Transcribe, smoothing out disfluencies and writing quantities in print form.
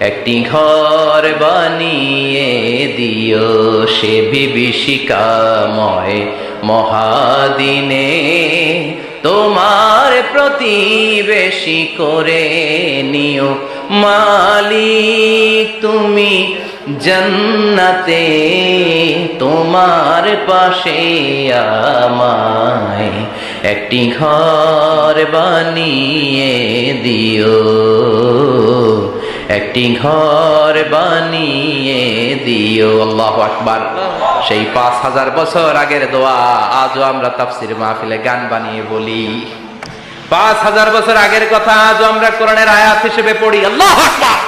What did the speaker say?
একটি ঘর বানিয়ে দিও সে বিভীষিকাময় মহাদিনে, তোমার প্রতিবেশী করে নিও মালিক তুমি জান্নাতে, তোমার পাশে আমায় একটি ঘর বানিয়ে দিও, একটি ঘর বানিয়ে দিও। আল্লাহু আকবার। সেই 5000 বছর আগের দোয়া আজও আমরা তাফসীর মাহফিলে গান বানিয়ে বলি। 5000 বছর আগের কথা আজও আমরা কোরআনের আয়াত হিসেবে পড়ি। আল্লাহু আকবার।